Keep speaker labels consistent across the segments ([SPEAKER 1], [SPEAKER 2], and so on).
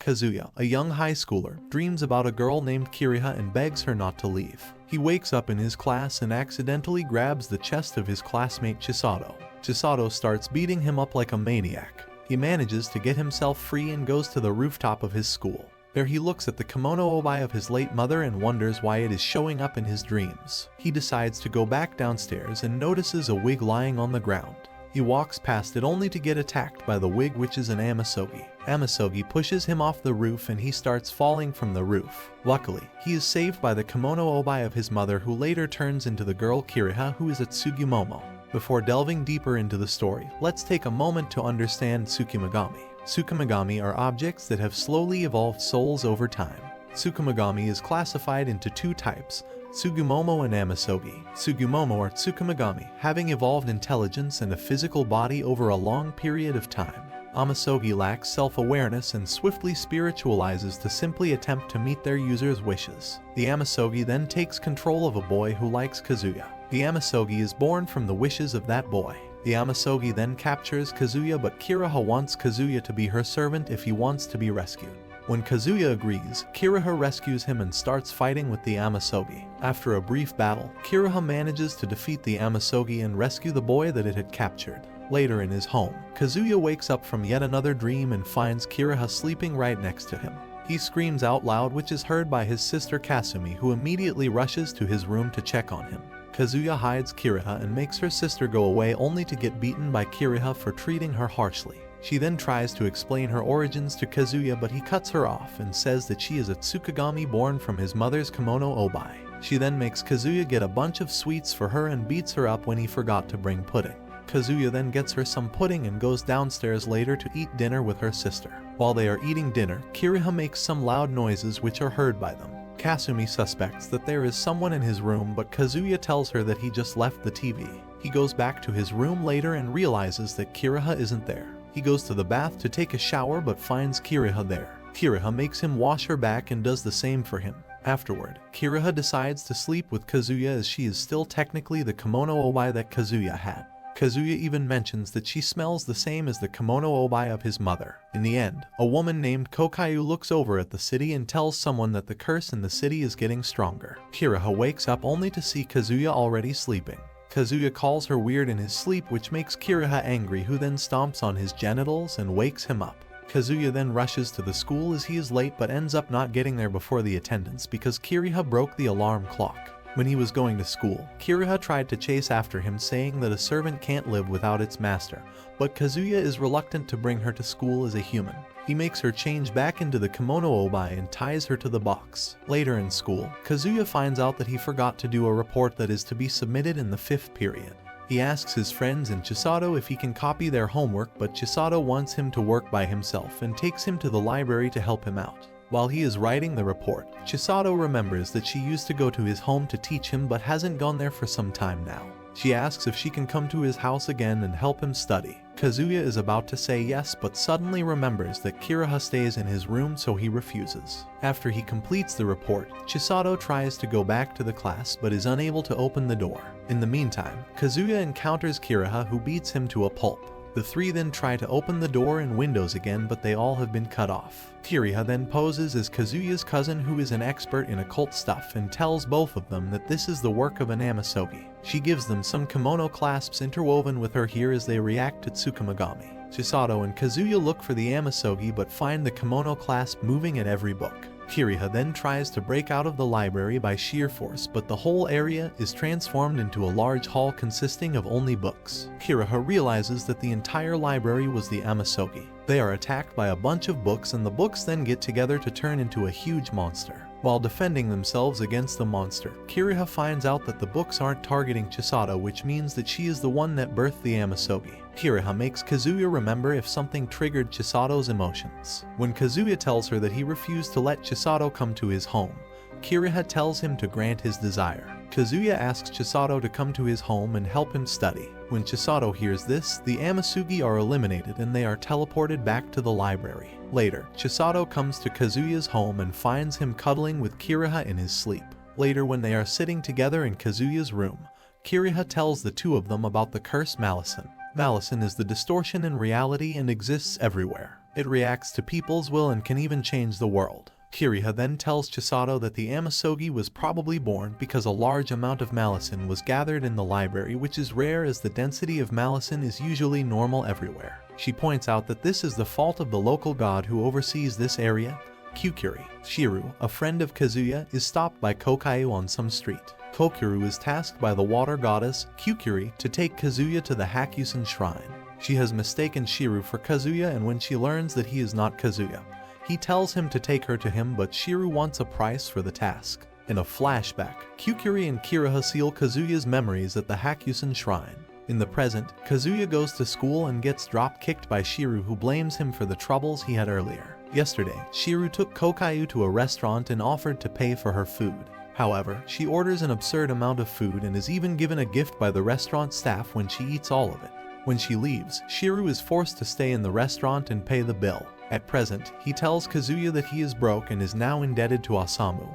[SPEAKER 1] Kazuya, a young high schooler, dreams about a girl named Kiriha and begs her not to leave. He wakes up in his class and accidentally grabs the chest of his classmate Chisato. Chisato starts beating him up like a maniac. He manages to get himself free and goes to the rooftop of his school. There he looks at the kimono obai of his late mother and wonders why it is showing up in his dreams. He decides to go back downstairs and notices a wig lying on the ground. He walks past it only to get attacked by the wig, which is an Amasogi. Amasogi pushes him off the roof and he starts falling from the roof. Luckily, he is saved by the kimono obai of his mother, who later turns into the girl Kiriha, who is at Tusugomomo. Before delving deeper into the story, let's take a moment to understand tsukumagami. Tsukumagami are objects that have slowly evolved souls over time. Tsukumagami is classified into two types: Tusugomomo and Amasogi. Tusugomomo or tsukumagami, having evolved intelligence and a physical body over a long period of time. Amasogi lacks self-awareness and swiftly spiritualizes to simply attempt to meet their user's wishes. The Amasogi then takes control of a boy who likes Kazuya. The Amasogi is born from the wishes of that boy. The Amasogi then captures Kazuya, but Kiriha wants Kazuya to be her servant if he wants to be rescued. When Kazuya agrees, Kiriha rescues him and starts fighting with the Amasogi. After a brief battle, Kiriha manages to defeat the Amasogi and rescue the boy that it had captured. Later in his home, Kazuya wakes up from yet another dream and finds Kiriha sleeping right next to him. He screams out loud, which is heard by his sister Kasumi, who immediately rushes to his room to check on him. Kazuya hides Kiriha and makes her sister go away, only to get beaten by Kiriha for treating her harshly. She then tries to explain her origins to Kazuya, but he cuts her off and says that she is a Tsukagami born from his mother's kimono obai. She then makes Kazuya get a bunch of sweets for her and beats her up when he forgot to bring pudding. Kazuya then gets her some pudding and goes downstairs later to eat dinner with her sister. While they are eating dinner, Kiriha makes some loud noises which are heard by them. Kasumi suspects that there is someone in his room, but Kazuya tells her that he just left the TV. He goes back to his room later and realizes that Kiriha isn't there. He goes to the bath to take a shower but finds Kiriha there. Kiriha makes him wash her back and does the same for him. Afterward, Kiriha decides to sleep with Kazuya, as she is still technically the kimono obai that Kazuya had. Kazuya even mentions that she smells the same as the kimono obai of his mother. In the end, a woman named Kokayu looks over at the city and tells someone that the curse in the city is getting stronger. Kiriha wakes up only to see Kazuya already sleeping. Kazuya calls her weird in his sleep, which makes Kiriha angry, who then stomps on his genitals and wakes him up. Kazuya then rushes to the school as he is late, but ends up not getting there before the attendance because Kiriha broke the alarm clock. When he was going to school, Kiriha tried to chase after him, saying that a servant can't live without its master, but Kazuya is reluctant to bring her to school as a human. He makes her change back into the kimono obai and ties her to the box. Later in school, Kazuya finds out that he forgot to do a report that is to be submitted in the 5th period. He asks his friends and Chisato if he can copy their homework, but Chisato wants him to work by himself and takes him to the library to help him out. While he is writing the report, Chisato remembers that she used to go to his home to teach him but hasn't gone there for some time now. She asks if she can come to his house again and help him study. Kazuya is about to say yes, but suddenly remembers that Kiriha stays in his room, so he refuses. After he completes the report, Chisato tries to go back to the class but is unable to open the door. In the meantime, Kazuya encounters Kiriha, who beats him to a pulp. The three then try to open the door and windows again, but they all have been cut off. Kiriha then poses as Kazuya's cousin, who is an expert in occult stuff, and tells both of them that this is the work of an Amasogi. She gives them some kimono clasps interwoven with her hair as they react to tsukumagami. Chisato and Kazuya look for the Amasogi but find the kimono clasp moving at every book. Kiriha then tries to break out of the library by sheer force, but the whole area is transformed into a large hall consisting of only books. Kiriha realizes that the entire library was the Amasogi. They are attacked by a bunch of books, and the books then get together to turn into a huge monster. While defending themselves against the monster, Kiriha finds out that the books aren't targeting Chisato, which means that she is the one that birthed the Amasogi. Kiriha makes Kazuya remember if something triggered Chisato's emotions. When Kazuya tells her that he refused to let Chisato come to his home, Kiriha tells him to grant his desire. Kazuya asks Chisato to come to his home and help him study. When Chisato hears this, the Amasugi are eliminated and they are teleported back to the library. Later, Chisato comes to Kazuya's home and finds him cuddling with Kiriha in his sleep. Later, when they are sitting together in Kazuya's room, Kiriha tells the two of them about the curse Malison. Malison is the distortion in reality and exists everywhere. It reacts to people's will and can even change the world. Kiriha then tells Chisato that the Amasogi was probably born because a large amount of malacin was gathered in the library, which is rare as the density of malacin is usually normal everywhere. She points out that this is the fault of the local god who oversees this area, Kyukuri. Shiru, a friend of Kazuya, is stopped by Kokayu on some street. Kokuru is tasked by the water goddess, Kyukuri, to take Kazuya to the Hakusen shrine. She has mistaken Shiru for Kazuya, and when she learns that he is not Kazuya, he tells him to take her to him, but Shiru wants a price for the task. In a flashback, Kyukuri and Kiriha seal Kazuya's memories at the Hakusen shrine. In the present, Kazuya goes to school and gets drop-kicked by Shiru, who blames him for the troubles he had earlier. Yesterday, Shiru took Kokayu to a restaurant and offered to pay for her food. However, she orders an absurd amount of food and is even given a gift by the restaurant staff when she eats all of it. When she leaves, Shiru is forced to stay in the restaurant and pay the bill. At present, he tells Kazuya that he is broke and is now indebted to Osamu,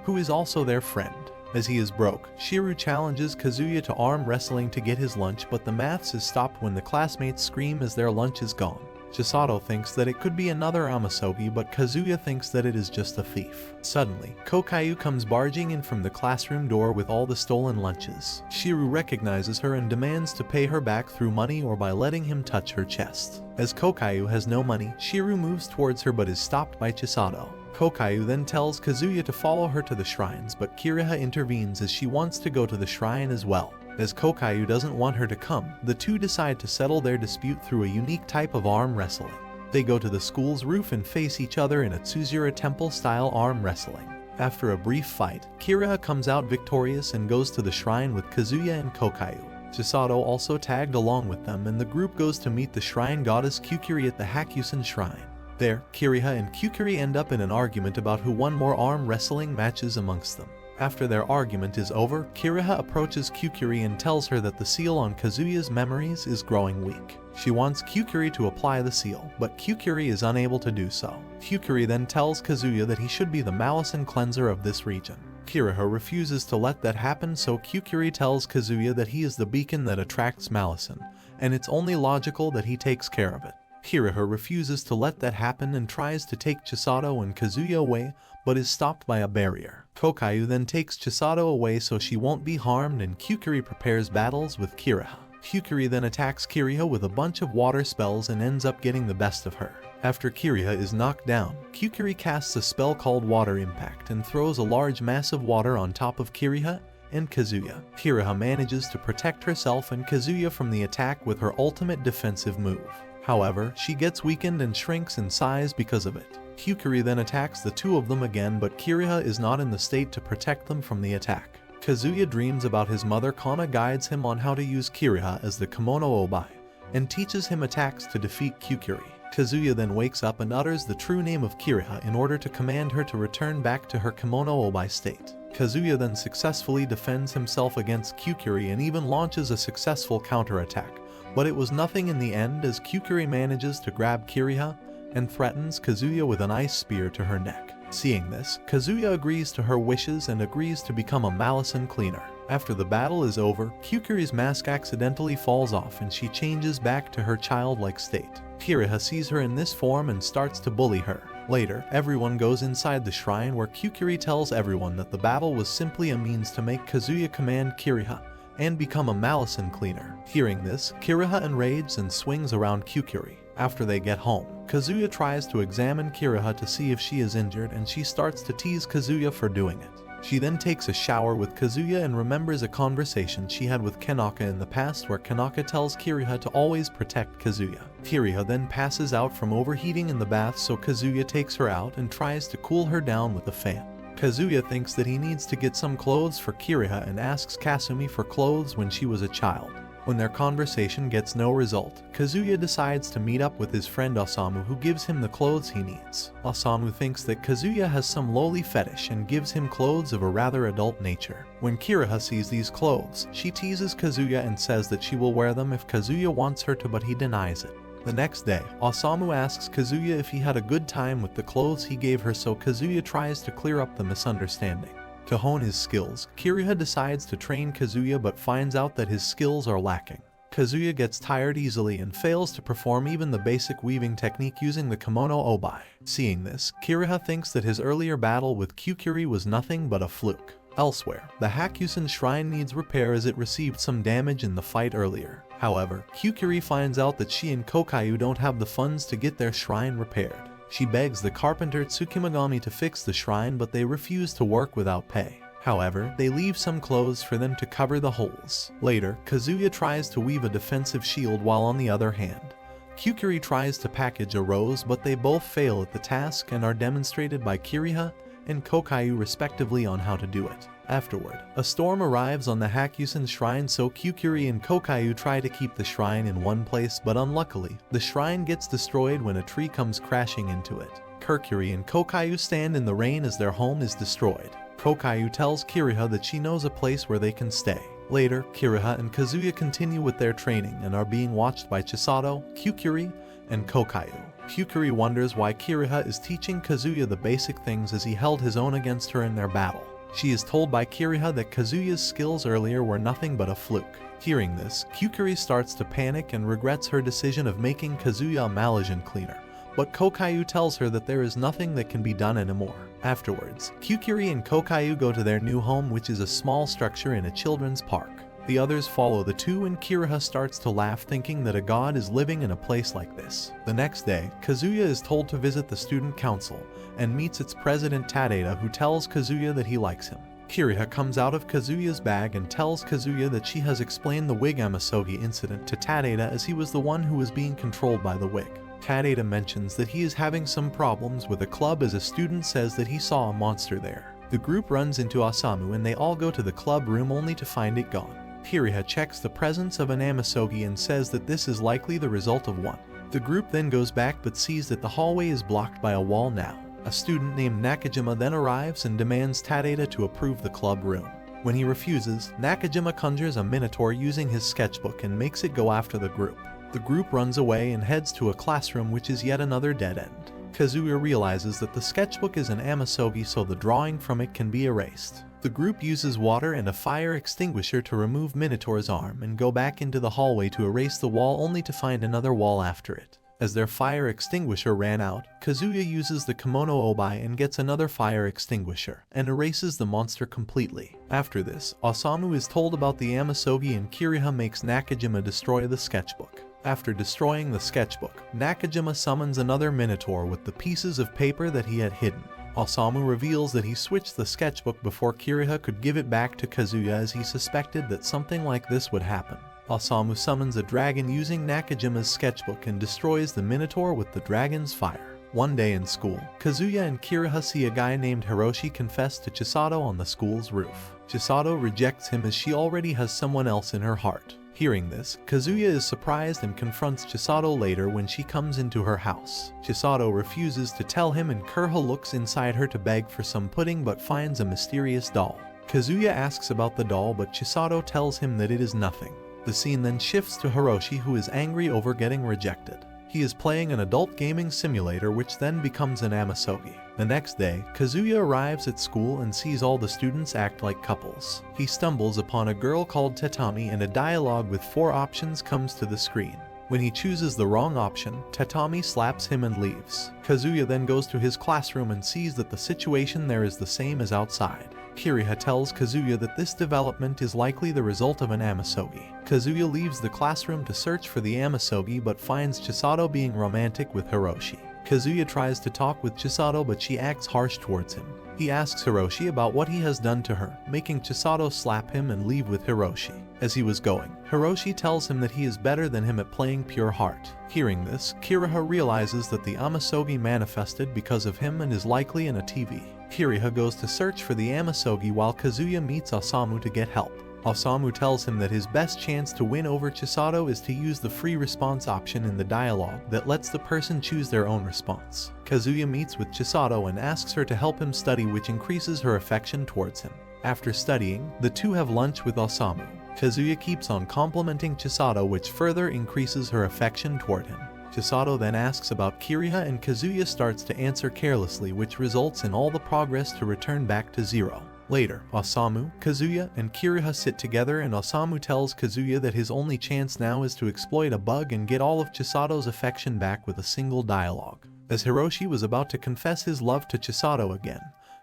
[SPEAKER 1] who is also their friend. As he is broke, Shiru challenges Kazuya to arm wrestling to get his lunch, but the maths is stopped when the classmates scream as their lunch is gone. Chisato thinks that it could be another Amasogi, but Kazuya thinks that it is just a thief. Suddenly, Kokayu comes barging in from the classroom door with all the stolen lunches. Shiru recognizes her and demands to pay her back through money or by letting him touch her chest. As Kokayu has no money, Shiru moves towards her but is stopped by Chisato. Kokayu then tells Kazuya to follow her to the shrines, but Kiriha intervenes as she wants to go to the shrine as well. As Kokayu doesn't want her to come, the two decide to settle their dispute through a unique type of arm wrestling. They go to the school's roof and face each other in a Tsuzura temple-style arm wrestling. After a brief fight, Kiriha comes out victorious and goes to the shrine with Kazuya and Kokayu. Chisato also tagged along with them, and the group goes to meet the shrine goddess Kyukuri at the Hakusen shrine. There, Kiriha and Kyukuri end up in an argument about who won more arm wrestling matches amongst them. After their argument is over, Kiriha approaches Kyukuri and tells her that the seal on Kazuya's memories is growing weak. She wants Kyukuri to apply the seal, but Kyukuri is unable to do so. Kyukuri then tells Kazuya that he should be the malacin cleanser of this region. Kiriha refuses to let that happen, so Kyukuri tells Kazuya that he is the beacon that attracts malacin, and it's only logical that he takes care of it. Kiriha refuses to let that happen and tries to take Chisato and Kazuya away, but is stopped by a barrier. Kokayu then takes Chisato away so she won't be harmed, and Kyukuri prepares battles with Kiriha. Kyukuri then attacks Kiriha with a bunch of water spells and ends up getting the best of her. After Kiriha is knocked down, Kyukuri casts a spell called Water Impact and throws a large mass of water on top of Kiriha and Kazuya. Kiriha manages to protect herself and Kazuya from the attack with her ultimate defensive move. However, she gets weakened and shrinks in size because of it. Kyukuri then attacks the two of them again, but Kiriha is not in the state to protect them from the attack. Kazuya dreams about his mother. Kana guides him on how to use Kiriha as the Kimono Obai, and teaches him attacks to defeat Kyukuri. Kazuya then wakes up and utters the true name of Kiriha in order to command her to return back to her Kimono Obai state. Kazuya then successfully defends himself against Kyukuri and even launches a successful counterattack, but it was nothing in the end as Kyukuri manages to grab Kiriha and threatens Kazuya with an ice spear to her neck. Seeing this, Kazuya agrees to her wishes and agrees to become a malacin cleaner. After the battle is over, Kyukuri's mask accidentally falls off and she changes back to her childlike state. Kiriha sees her in this form and starts to bully her. Later, everyone goes inside the shrine where Kyukuri tells everyone that the battle was simply a means to make Kazuya command Kiriha and become a malacin cleaner. Hearing this, Kiriha enrages and swings around Kyukuri. After they get home, Kazuya tries to examine Kiriha to see if she is injured, and she starts to tease Kazuya for doing it. She then takes a shower with Kazuya and remembers a conversation she had with Kanaka in the past where Kanaka tells Kiriha to always protect Kazuya. Kiriha then passes out from overheating in the bath, so Kazuya takes her out and tries to cool her down with a fan. Kazuya thinks that he needs to get some clothes for Kiriha and asks Kasumi for clothes when she was a child. When their conversation gets no result, Kazuya decides to meet up with his friend Osamu, who gives him the clothes he needs. Osamu thinks that Kazuya has some lowly fetish and gives him clothes of a rather adult nature. When Kiriha sees these clothes, she teases Kazuya and says that she will wear them if Kazuya wants her to, but he denies it. The next day, Osamu asks Kazuya if he had a good time with the clothes he gave her, so Kazuya tries to clear up the misunderstanding. To hone his skills, Kiriha decides to train Kazuya but finds out that his skills are lacking. Kazuya gets tired easily and fails to perform even the basic weaving technique using the kimono obai. Seeing this, Kiriha thinks that his earlier battle with Kyukuri was nothing but a fluke. Elsewhere, the Hakusen shrine needs repair as it received some damage in the fight earlier. However, Kyukuri finds out that she and Kokayu don't have the funds to get their shrine repaired. She begs the carpenter Tsukumagami to fix the shrine, but they refuse to work without pay. However, they leave some clothes for them to cover the holes. Later, Kazuya tries to weave a defensive shield while on the other hand, Kyukuri tries to package a rose, but they both fail at the task and are demonstrated by Kiriha and Kokayu respectively on how to do it. Afterward, a storm arrives on the Hakusen shrine, so Kyukuri and Kokayu try to keep the shrine in one place, but unluckily, the shrine gets destroyed when a tree comes crashing into it. Kyukuri and Kokayu stand in the rain as their home is destroyed. Kokayu tells Kiriha that she knows a place where they can stay. Later, Kiriha and Kazuya continue with their training and are being watched by Chisato, Kyukuri, and Kokayu. Kyukuri wonders why Kiriha is teaching Kazuya the basic things as he held his own against her in their battle. She is told by Kiriha that Kazuya's skills earlier were nothing but a fluke. Hearing this, Kyukuri starts to panic and regrets her decision of making Kazuya a Malaysian cleaner. But Kokayu tells her that there is nothing that can be done anymore. Afterwards, Kyukuri and Kokayu go to their new home, which is a small structure in a children's park. The others follow the two and Kiriha starts to laugh, thinking that a god is living in a place like this. The next day, Kazuya is told to visit the student council and meets its president Tadeda, who tells Kazuya that he likes him. Kiriha comes out of Kazuya's bag and tells Kazuya that she has explained the wig Amasogi incident to Tadeda, as he was the one who was being controlled by the wig. Tadeda mentions that he is having some problems with a club as a student says that he saw a monster there. The group runs into Osamu and they all go to the club room only to find it gone. Kiriha checks the presence of an Amasogi and says that this is likely the result of one. The group then goes back but sees that the hallway is blocked by a wall now. A student named Nakajima then arrives and demands Tadeda to approve the club room. When he refuses, Nakajima conjures a minotaur using his sketchbook and makes it go after the group. The group runs away and heads to a classroom, which is yet another dead end. Kazuya realizes that the sketchbook is an Amasogi, so the drawing from it can be erased. The group uses water and a fire extinguisher to remove Minotaur's arm and go back into the hallway to erase the wall, only to find another wall after it. As their fire extinguisher ran out, Kazuya uses the kimono obai and gets another fire extinguisher and erases the monster completely. After this, Osamu is told about the Amasogi and Kiriha makes Nakajima destroy the sketchbook. After destroying the sketchbook, Nakajima summons another Minotaur with the pieces of paper that he had hidden. Osamu reveals that he switched the sketchbook before Kiriha could give it back to Kazuya, as he suspected that something like this would happen. Osamu summons a dragon using Nakajima's sketchbook and destroys the Minotaur with the dragon's fire. One day in school, Kazuya and Kiriha see a guy named Hiroshi confess to Chisato on the school's roof. Chisato rejects him as she already has someone else in her heart. Hearing this, Kazuya is surprised and confronts Chisato later when she comes into her house. Chisato refuses to tell him and Kiriha looks inside her to beg for some pudding but finds a mysterious doll. Kazuya asks about the doll, but Chisato tells him that it is nothing. The scene then shifts to Hiroshi, who is angry over getting rejected. He is playing an adult gaming simulator, which then becomes an Amasogi. The next day, Kazuya arrives at school and sees all the students act like couples. He stumbles upon a girl called Tatami and a dialogue with 4 options comes to the screen. When he chooses the wrong option, Tatami slaps him and leaves. Kazuya then goes to his classroom and sees that the situation there is the same as outside. Kiriha tells Kazuya that this development is likely the result of an Amasogi. Kazuya leaves the classroom to search for the Amasogi but finds Chisato being romantic with Hiroshi. Kazuya tries to talk with Chisato, but she acts harsh towards him. He asks Hiroshi about what he has done to her, making Chisato slap him and leave with Hiroshi. As he was going, Hiroshi tells him that he is better than him at playing Pure Heart. Hearing this, Kiriha realizes that the Amasogi manifested because of him and is likely in a TV. Kiriha goes to search for the Amasogi while Kazuya meets Osamu to get help. Osamu tells him that his best chance to win over Chisato is to use the free response option in the dialogue that lets the person choose their own response. Kazuya meets with Chisato and asks her to help him study, which increases her affection towards him. After studying, the two have lunch with Osamu. Kazuya keeps on complimenting Chisato, which further increases her affection toward him. Chisato then asks about Kiriha and Kazuya starts to answer carelessly, which results in all the progress to return back to 0. Later, Osamu, Kazuya, and Kiriha sit together and Osamu tells Kazuya that his only chance now is to exploit a bug and get all of Chisato's affection back with a single dialogue. As Hiroshi was about to confess his love to Chisato again,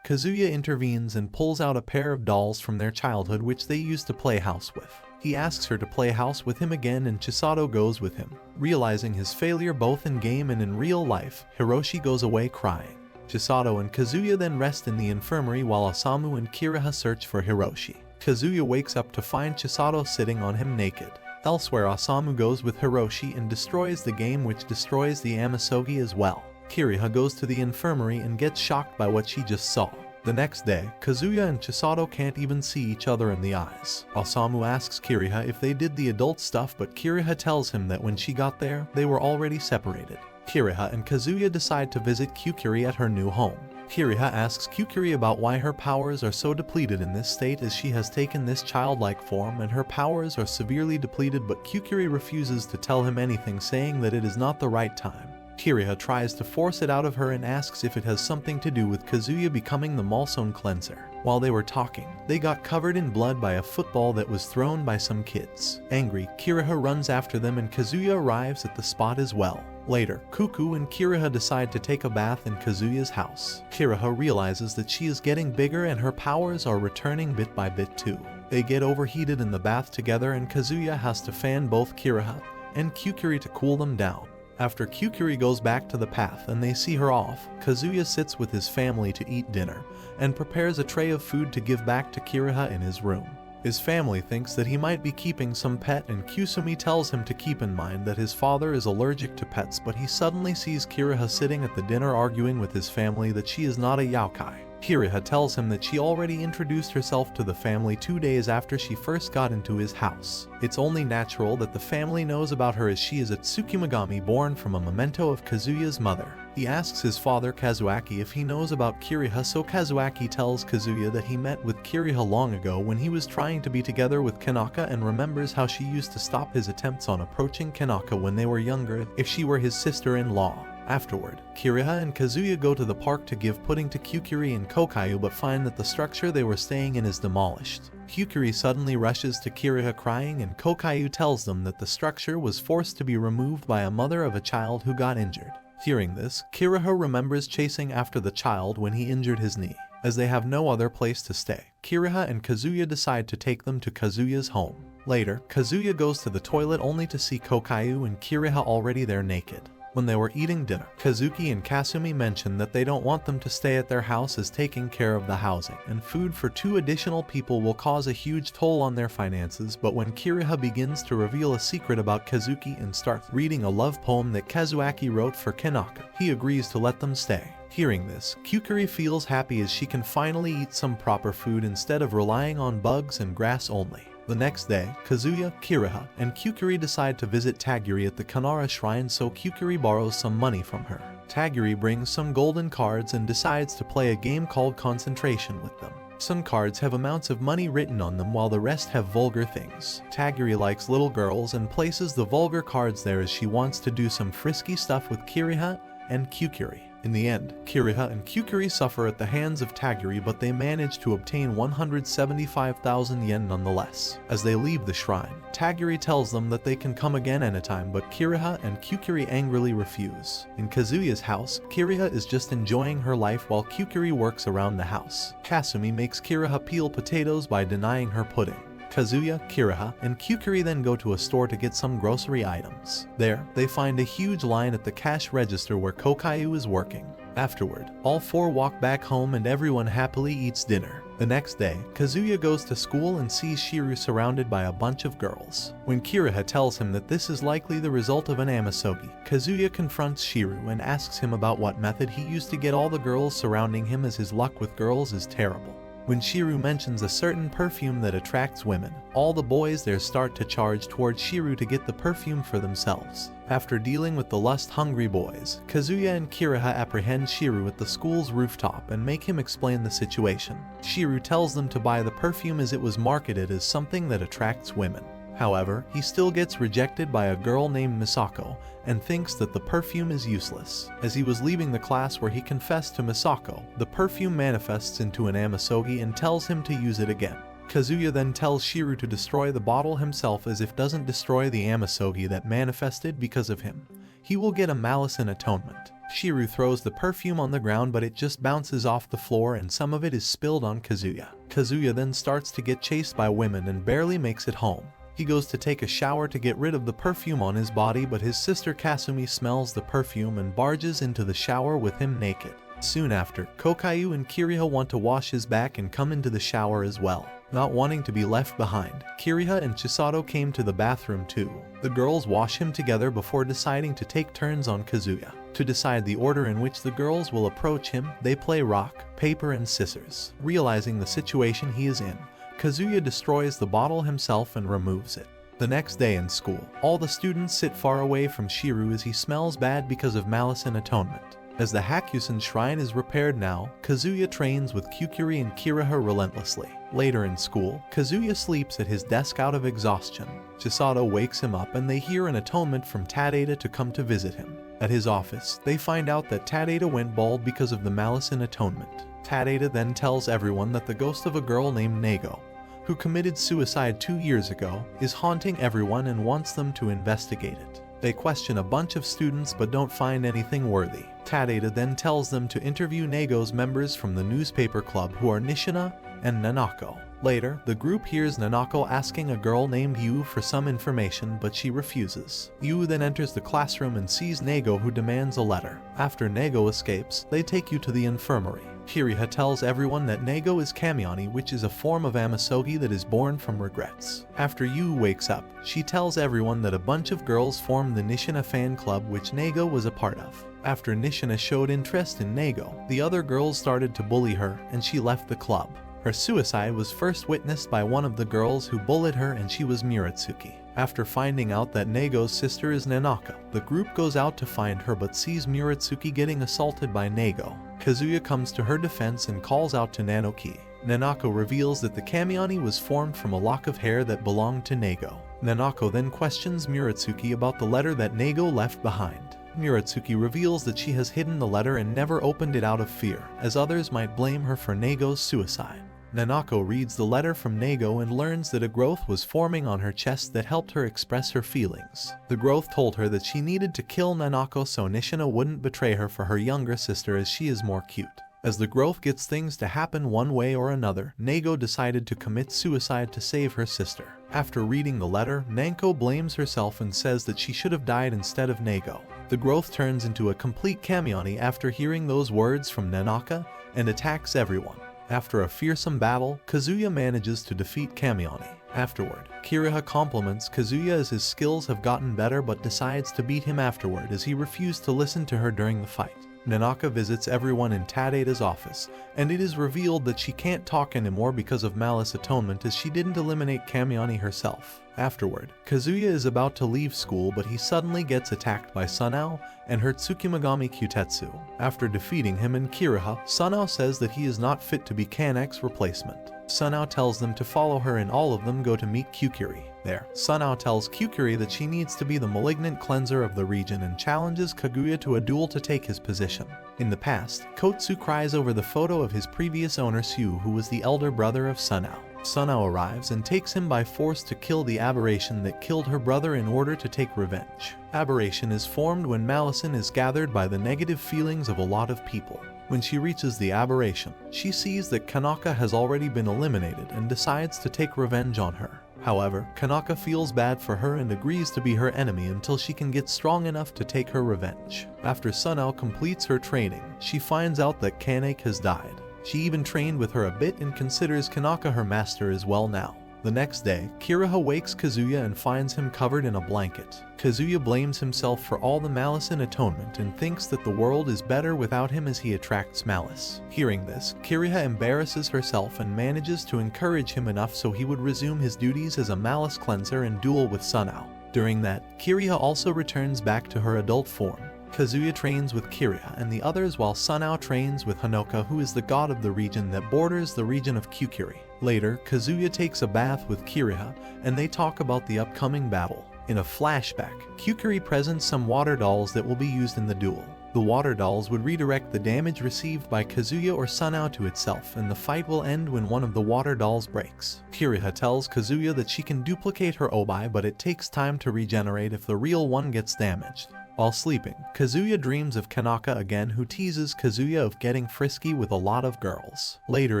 [SPEAKER 1] Kazuya intervenes and pulls out a pair of dolls from their childhood which they used to play house with. He asks her to play house with him again and Chisato goes with him. Realizing his failure both in game and in real life, Hiroshi goes away crying. Chisato and Kazuya then rest in the infirmary while Osamu and Kiriha search for Hiroshi. Kazuya wakes up to find Chisato sitting on him naked. Elsewhere, Osamu goes with Hiroshi and destroys the game which destroys the Amisogi as well. Kiriha goes to the infirmary and gets shocked by what she just saw. The next day, Kazuya and Chisato can't even see each other in the eyes. Osamu asks Kiriha if they did the adult stuff but Kiriha tells him that when she got there, they were already separated. Kiriha and Kazuya decide to visit Kukuri at her new home. Kiriha asks Kukuri about why her powers are so depleted in this state as she has taken this childlike form and her powers are severely depleted but Kukuri refuses to tell him anything saying that it is not the right time. Kiriha tries to force it out of her and asks if it has something to do with Kazuya becoming the Malsone cleanser. While they were talking, they got covered in blood by a football that was thrown by some kids. Angry, Kiriha runs after them and Kazuya arrives at the spot as well. Later, Kuku and Kiriha decide to take a bath in Kazuya's house. Kiriha realizes that she is getting bigger and her powers are returning bit by bit too. They get overheated in the bath together and Kazuya has to fan both Kiriha and Kukuri to cool them down. After Kukuri goes back to the path and they see her off, Kazuya sits with his family to eat dinner and prepares a tray of food to give back to Kiriha in his room. His family thinks that he might be keeping some pet and Kusumi tells him to keep in mind that his father is allergic to pets, but he suddenly sees Kiriha sitting at the dinner arguing with his family that she is not a yaokai. Kiriha tells him that she already introduced herself to the family 2 days after she first got into his house. It's only natural that the family knows about her as she is a tsukumagami born from a memento of Kazuya's mother. He asks his father Kazuaki if he knows about Kiriha, so Kazuaki tells Kazuya that he met with Kiriha long ago when he was trying to be together with Kanaka and remembers how she used to stop his attempts on approaching Kanaka when they were younger if she were his sister-in-law. Afterward, Kiriha and Kazuya go to the park to give pudding to Kukuri and Kokayu but find that the structure they were staying in is demolished. Kukuri suddenly rushes to Kiriha crying and Kokayu tells them that the structure was forced to be removed by a mother of a child who got injured. Hearing this, Kiriha remembers chasing after the child when he injured his knee. As they have no other place to stay, Kiriha and Kazuya decide to take them to Kazuya's home. Later, Kazuya goes to the toilet only to see Kokayu and Kiriha already there naked. When they were eating dinner, Kazuki and Kasumi mention that they don't want them to stay at their house as taking care of the housing and food for 2 additional people will cause a huge toll on their finances, but when Kiriha begins to reveal a secret about Kazuki and starts reading a love poem that Kazuaki wrote for Kanaka, he agrees to let them stay. Hearing this, Kukuri feels happy as she can finally eat some proper food instead of relying on bugs and grass only. The next day, Kazuya, Kiriha, and Kukuri decide to visit Taguri at the Kanara shrine, so Kukuri borrows some money from her. Taguri brings some golden cards and decides to play a game called Concentration with them. Some cards have amounts of money written on them while the rest have vulgar things. Taguri likes little girls and places the vulgar cards there as she wants to do some frisky stuff with Kiriha and Kukuri. In the end, Kiriha and Kukuri suffer at the hands of Taguri, but they manage to obtain 175,000 yen nonetheless. As they leave the shrine, Taguri tells them that they can come again anytime, but Kiriha and Kukuri angrily refuse. In Kazuya's house, Kiriha is just enjoying her life while Kukuri works around the house. Kasumi makes Kiriha peel potatoes by denying her pudding. Kazuya, Kiriha, and Kukuri then go to a store to get some grocery items. There, they find a huge line at the cash register where Kokayu is working. Afterward, all 4 walk back home and everyone happily eats dinner. The next day, Kazuya goes to school and sees Shiru surrounded by a bunch of girls. When Kiriha tells him that this is likely the result of an amisogi, Kazuya confronts Shiru and asks him about what method he used to get all the girls surrounding him, as his luck with girls is terrible. When Shiru mentions a certain perfume that attracts women, all the boys there start to charge towards Shiru to get the perfume for themselves. After dealing with the lust-hungry boys, Kazuya and Kiriha apprehend Shiru at the school's rooftop and make him explain the situation. Shiru tells them to buy the perfume as it was marketed as something that attracts women. However, he still gets rejected by a girl named Misako and thinks that the perfume is useless. As he was leaving the class where he confessed to Misako, the perfume manifests into an amasogi and tells him to use it again. Kazuya then tells Shiru to destroy the bottle himself, as if doesn't destroy the amasogi that manifested because of him, he will get a malice in atonement. Shiru throws the perfume on the ground, but it just bounces off the floor and some of it is spilled on Kazuya. Kazuya then starts to get chased by women and barely makes it home. He goes to take a shower to get rid of the perfume on his body, but his sister Kasumi smells the perfume and barges into the shower with him naked. Soon after, Kokayu and Kiriha want to wash his back and come into the shower as well. Not wanting to be left behind, Kiriha and Chisato came to the bathroom too. The girls wash him together before deciding to take turns on Kazuya. To decide the order in which the girls will approach him, they play rock, paper and scissors. Realizing the situation he is in, Kazuya destroys the bottle himself and removes it. The next day in school, all the students sit far away from Shiru as he smells bad because of malice and atonement. As the Hakusen shrine is repaired now, Kazuya trains with Kyukuri and Kiriha relentlessly. Later in school, Kazuya sleeps at his desk out of exhaustion. Chisato wakes him up and they hear an atonement from Tadeda to come to visit him. At his office, they find out that Tadeda went bald because of the malice and atonement. Tadeda then tells everyone that the ghost of a girl named Nago, who committed suicide 2 years ago, is haunting everyone and wants them to investigate it. They question a bunch of students but don't find anything worthy. Tadeda then tells them to interview Nago's members from the newspaper club, who are Nishina and Nanako. Later, the group hears Nanako asking a girl named Yu for some information, but she refuses. Yu then enters the classroom and sees Nago, who demands a letter. After Nago escapes, they take Yu to the infirmary. Kiriha tells everyone that Nago is Kamiani, which is a form of amasogi that is born from regrets. After Yu wakes up, she tells everyone that a bunch of girls formed the Nishina fan club, which Nago was a part of. After Nishina showed interest in Nago, the other girls started to bully her and she left the club. Her suicide was first witnessed by one of the girls who bullied her, and she was Muratsuki. After finding out that Nago's sister is Nanaka, the group goes out to find her but sees Muratsuki getting assaulted by Nago. Kazuya comes to her defense and calls out to Nanoki. Nanako reveals that the Kamiani was formed from a lock of hair that belonged to Nago. Nanako then questions Muratsuki about the letter that Nago left behind. Muratsuki reveals that she has hidden the letter and never opened it out of fear, as others might blame her for Nago's suicide. Nanako reads the letter from Nago and learns that a growth was forming on her chest that helped her express her feelings. The growth told her that she needed to kill Nanako so Nishina wouldn't betray her for her younger sister, as she is more cute. As the growth gets things to happen one way or another, Nago decided to commit suicide to save her sister. After reading the letter, Nanko blames herself and says that she should have died instead of Nago. The growth turns into a complete Kamiani after hearing those words from Nanaka and attacks everyone. After a fearsome battle, Kazuya manages to defeat Kamiani. Afterward, Kiriha compliments Kazuya as his skills have gotten better but decides to beat him afterward, as he refused to listen to her during the fight. Nanaka visits everyone in Tadeda's office, and it is revealed that she can't talk anymore because of malice atonement, as she didn't eliminate Kamiani herself. Afterward, Kazuya is about to leave school, but he suddenly gets attacked by Sunao and her Tsukumagami Kyutetsu. After defeating him and Kiriha, Sunao says that he is not fit to be Kanek's replacement. Sunao tells them to follow her and all of them go to meet Kyukuri. There, Sunao tells Kyukuri that she needs to be the malignant cleanser of the region and challenges Kaguya to a duel to take his position. In the past, Kotsu cries over the photo of his previous owner Sue, who was the elder brother of Sunao. Sunao arrives and takes him by force to kill the aberration that killed her brother in order to take revenge. Aberration is formed when Malison is gathered by the negative feelings of a lot of people. When she reaches the aberration, she sees that Kanaka has already been eliminated and decides to take revenge on her. However, Kanaka feels bad for her and agrees to be her enemy until she can get strong enough to take her revenge. After Sunao completes her training, she finds out that Kanek has died. She even trained with her a bit and considers Kanaka her master as well now. The next day, Kiriha wakes Kazuya and finds him covered in a blanket. Kazuya blames himself for all the malice and atonement and thinks that the world is better without him, as he attracts malice. Hearing this, Kiriha embarrasses herself and manages to encourage him enough so he would resume his duties as a malice cleanser and duel with Sunao. During that, Kiriha also returns back to her adult form. Kazuya trains with Kiriha and the others while Sunao trains with Honoka, who is the god of the region that borders the region of Kyukuri. Later, Kazuya takes a bath with Kiriha and they talk about the upcoming battle. In a flashback, Kyukuri presents some water dolls that will be used in the duel. The water dolls would redirect the damage received by Kazuya or Sunao to itself, and the fight will end when one of the water dolls breaks. Kiriha tells Kazuya that she can duplicate her obai, but it takes time to regenerate if the real one gets damaged. While sleeping, Kazuya dreams of Kanaka again, who teases Kazuya of getting frisky with a lot of girls. Later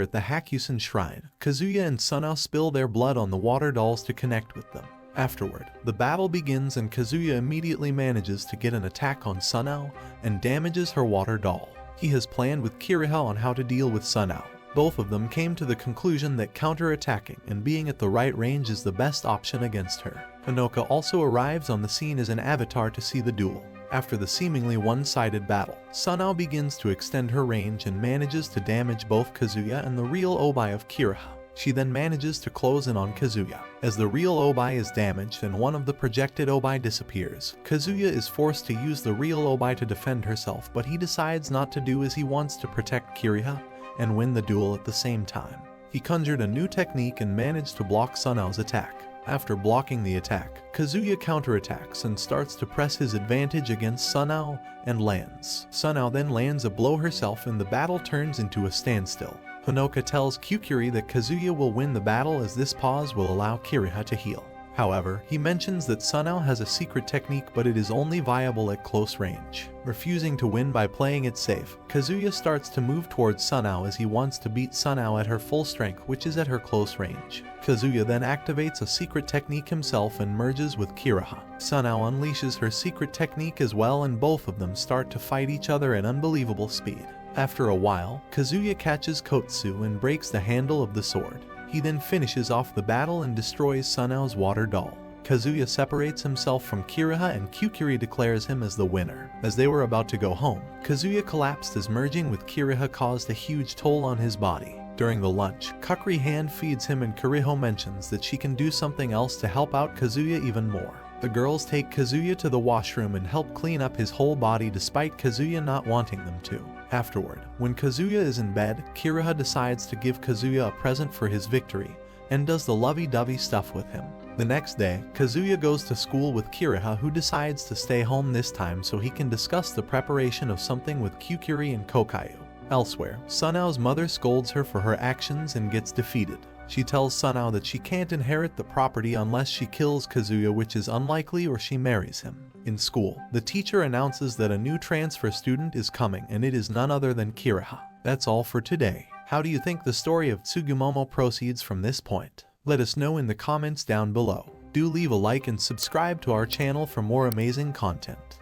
[SPEAKER 1] at the Hakusen shrine, Kazuya and Sunao spill their blood on the water dolls to connect with them. Afterward, the battle begins and Kazuya immediately manages to get an attack on Sunao and damages her water doll. He has planned with Kiriha on how to deal with Sunao. Both of them came to the conclusion that counter-attacking and being at the right range is the best option against her. Honoka also arrives on the scene as an avatar to see the duel. After the seemingly one-sided battle, Sunao begins to extend her range and manages to damage both Kazuya and the real obai of Kiriha. She then manages to close in on Kazuya. As the real obai is damaged and one of the projected obai disappears, Kazuya is forced to use the real obai to defend herself, but he decides not to do as he wants to protect Kiriha and win the duel at the same time. He conjured a new technique and managed to block Sunao's attack. After blocking the attack, Kazuya counterattacks and starts to press his advantage against Sunao and lands. Sunao then lands a blow herself and the battle turns into a standstill. Honoka tells Kyukuri that Kazuya will win the battle as this pause will allow Kiriha to heal. However, he mentions that Sunao has a secret technique, but it is only viable at close range. Refusing to win by playing it safe, Kazuya starts to move towards Sunao as he wants to beat Sunao at her full strength, which is at her close range. Kazuya then activates a secret technique himself and merges with Kiriha. Sunao unleashes her secret technique as well and both of them start to fight each other at unbelievable speed. After a while, Kazuya catches Kotsu and breaks the handle of the sword. He then finishes off the battle and destroys Sunao's water doll. Kazuya separates himself from Kiriha and Kyukuri declares him as the winner. As they were about to go home, Kazuya collapsed as merging with Kiriha caused a huge toll on his body. During the lunch, Kukuri hand feeds him and Kiriho mentions that she can do something else to help out Kazuya even more. The girls take Kazuya to the washroom and help clean up his whole body despite Kazuya not wanting them to. Afterward, when Kazuya is in bed, Kiriha decides to give Kazuya a present for his victory and does the lovey-dovey stuff with him. The next day, Kazuya goes to school with Kiriha, who decides to stay home this time so he can discuss the preparation of something with Kyukuri and Kokayu. Elsewhere, Sunao's mother scolds her for her actions and gets defeated. She tells Sunao that she can't inherit the property unless she kills Kazuya, which is unlikely, or she marries him. In school, the teacher announces that a new transfer student is coming and it is none other than Kiriha. That's all for today. How do you think the story of Tsugumomo proceeds from this point? Let us know in the comments down below. Do leave a like and subscribe to our channel for more amazing content.